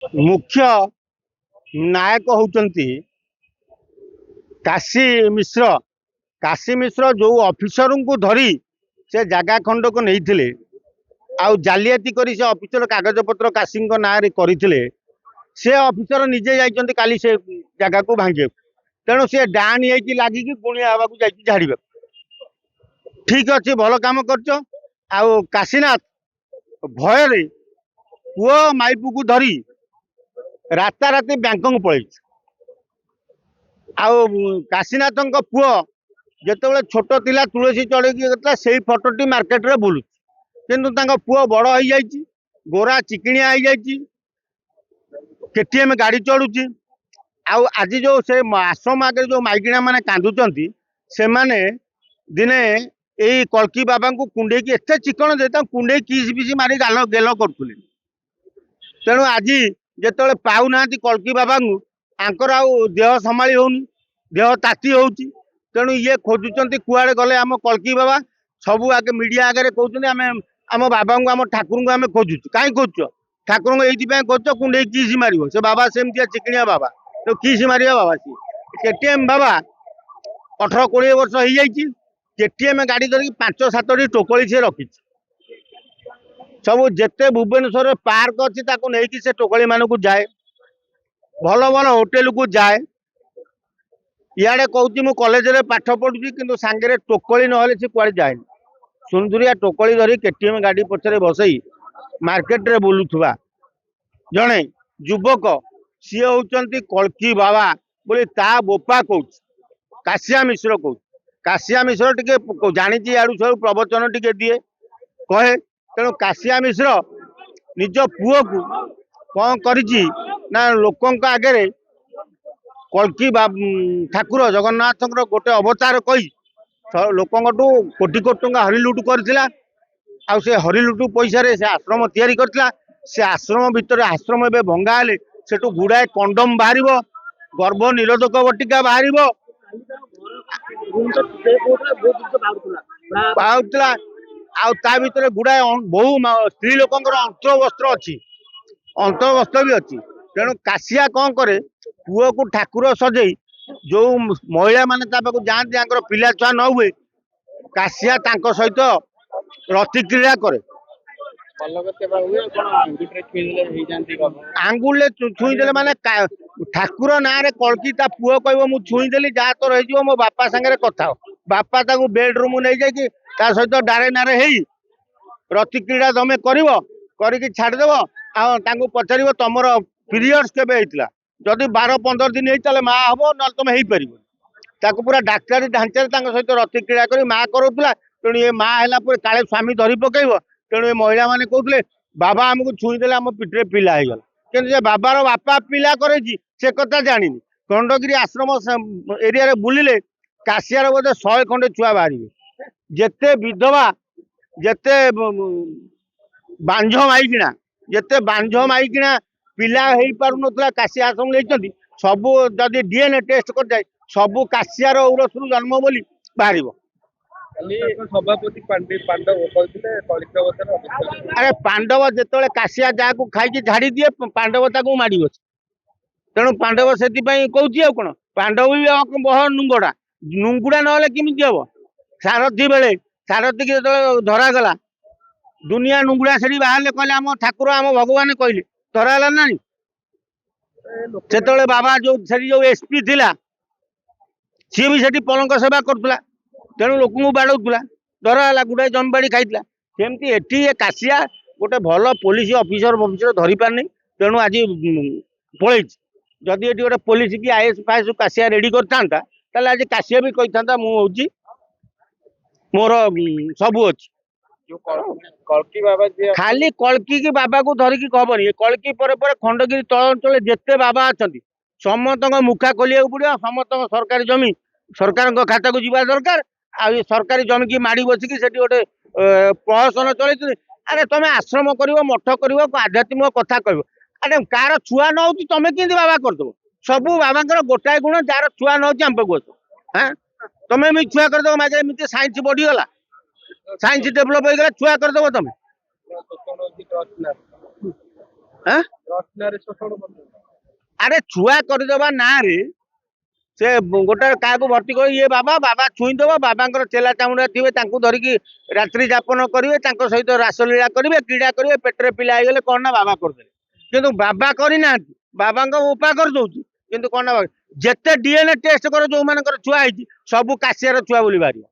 मुख्य नायक होउचंती काशी मिश्र। काशी मिश्र जो ऑफिसर को धरी से जगह खंड को नहीं थिले आउ जालियाती करी से ऑफिसर कागज पत्र काशी ना करते से ऑफिसर निजे जाइछंती काली से जगह को भांगे तेणु से डाण होगी लगिकी गुणिया हवा झाड़ ठीक अच्छे भल कम कर काशीनाथ भय पुओ माइपू को धरी राताराति बैंकंग पलि काशीनाथ पुओ जिते छोट थिला तुलसी चढ़ी से फटोटी मार्केट रे बुलू किंतु पुओ बड़ हो जाइए गोरा चिकिणिया हो जाइए केटीएम गाड़ी चढ़ुची आज जो से आश्रम आगे जो माइकिना मैंने कांदुचंती से माने दिने यही कल्की बाबा को कुंडे की एत चिकन देता कुंडे किस बिस मारी गाल गेल करुले तेणु आज जिते पाऊना कल्की बाबा को आंकर आउ देह संभाली होनी देह ताती होची तेणु ये खोजुंट कुआड़े गले आम कल्की बाबा सबू आगे मीडिया आगे कहते आम बाबा को आम ठाकुर को आम खोजुच कहीं खोजुच ठाकुर को ये खोज कुंडे किस मार से बाबा सेमतिया चिकिणिया बाबा तो किस मारिया बाबा सी केटीएम बाबा 18-20 वर्ष हो जाइए केटीएम गाड़ी धरिकी 5-7टी टोकली से रखी सब जिते भुवनेश्वर पार्क अच्छी नहीं से टोकली मान को जाए भल भल होटेल को जाए इे कहूँ मु कॉलेज रे पाठ पढ़ुची कि सांगे टोकली ना से कुआड़े जाए सुंदरिया टोकली धरी केटीएम गाड़ी पछरे बसई मार्केट रे बुलुथुवा जड़े युवक सी होती कल्की बाबा बोली ता बोपा कौ काशिया मिश्र कौ काशिया मिश्र टी जानी आड़ू सब प्रवचन टी दिए कहे तेणु काशिया मिश्र निज पुओ को कौन करी ना लोकों आगे कल्की ठाकुर जगन्नाथ गोटे अवतार कही लोकों कोटी कोटी टंका हरिलुट करथिला आ से हरिलुट पैसा से आश्रम तैयारी करथिला से आश्रम भितर आश्रम ए भंगा हेले सेठू गुड़ाए कंडम बाहर गर्भ निरोधक बटिका बाहर ता भितर गुड़ाए बहु स्त्री लोकंर अंतवस्त्र अच्छी अंतवस्त्र भी अच्छी तेणु काशिया कौन करे पुओ को ठाकुर सजई जो महिला माने जाती पिला छुआ न हुए काशिया सहित प्रतिक्रिया करे आंगुले छुईदे माने ठाकुर ना कल्की ता पुओ कह मु छुईदेली जहाँ तो रही मो बापा सागर कथा बापा ताकू बेडरूम नहीं जाकि सहित डारे नारे ही प्रतिक्रिया तमें कर छाड़देव आगे पचार तुम पीरियड्स केबे होइतिला जदि 12-15 दिन होता माँ हम ना तुम हो पार पूरा डाक्तारी ढांचा सहित प्रतिक्रिया कर माँ करूला तेणु ये माँ है काले स्वामी धरी पकड़ तेणु ये महिला मैंने कहते बाबा आमको छुईदे आम पिठे पिला हो गला कि बाबार बापा पिला करे से कथा जानी खंडगिरी आश्रम एरिया बुलिले काशियार बोधे 100 खंडे छुआ बाहर जेते विधवा जेते बांझ माइकिना जेते बांझ माइकिना पिला हो पार ना काशिया आश्रम लेते सबू जदि डीएनए टेस्ट कर जाए सबू काशियार औरसरू जन्म बोली बाहर अरे पांडव जिते काशिया जहाँ को खाई झाड़ी दिए पांडव ताकू माड़ तेणु पांडव से कहूँ कौन पांडव भी बह नुंगड़ा नुंगुड़ा ना किमी हम सारथी बेले सारथी की जो धरागला दुनिया नुंगुड़ा से बाहर कहले आम ठाकुर आम भगवान कहले धरागला ना से बाबा जो एसपी थिला सी भी से पलंक सेवा करुला तेणु लोक बाड़ौला धराला गुड़ाए जमीबाड़ी खाई सेमती एटी काशिया गोटे भल पुलिस ऑफिसर धरी पारनी तेणु आज पलि जदि ये गोटे पुलिस की आईएएस फाईएस काशिया रेडी करता आज काशिया भी कही था मुझे मोर सबू अच्छी खाली कल्की की बाबा को धरिकी खबनी कल्की पर खंडगिरी तल अंचल जिते बाबा अच्छा समस्त मुखा खोलिया पड़ो समस्त सरकारी जमी सरकार खाता को जीवा दरकार आ सरकारी जमी की माड़ी बसिकी से गोटे प्रहसन चल अरे तुम आश्रम कर मठ कर आध्यात्मिक कथा कह अरे कार छुआ न हो तुम कि बाबा करदेव सबू बाबा गोटाए गुण जार छुआ न हो आम पाक हाँ तुम्हें भी छुआ करदेव मागे साइंस बढ़ीगला साइंस डेभलप हो गला छुआ करदेव तुम ଆଁ? ଆରେ ଛୁଆ କରିଦବା ନାଁରେ ସେ ଗୋଟେ କାହାକୁ ଭର୍ତ୍ତି କରି ଇଏ ବାବା ବାବା ଛୁଇଁଦବ, ବାବାଙ୍କର ଚେଲା ଚାମୁଣ୍ଡା ଥିବେ ତାଙ୍କୁ ଧରିକି ରାତ୍ରି ଯାପନ କରିବେ, ତାଙ୍କ ସହିତ ରାସଲୀଳା କରିବେ, କ୍ରୀଡ଼ା କରିବେ, ପେଟରେ ପିଲା ହେଇଗଲେ କଣ ନା ବାବା କରିଦେଲେ। କିନ୍ତୁ ବାବା କରିନାହାନ୍ତି, ବାବାଙ୍କ ଉପା କରିଦଉଛି। କିନ୍ତୁ କଣ ନା ଯେତେ DNA ଟେଷ୍ଟ କର ଯୋଉମାନଙ୍କର ଛୁଆ ହେଇଛି ସବୁ କାଶିଆର ଛୁଆ ବୋଲି ବାହାରିବ।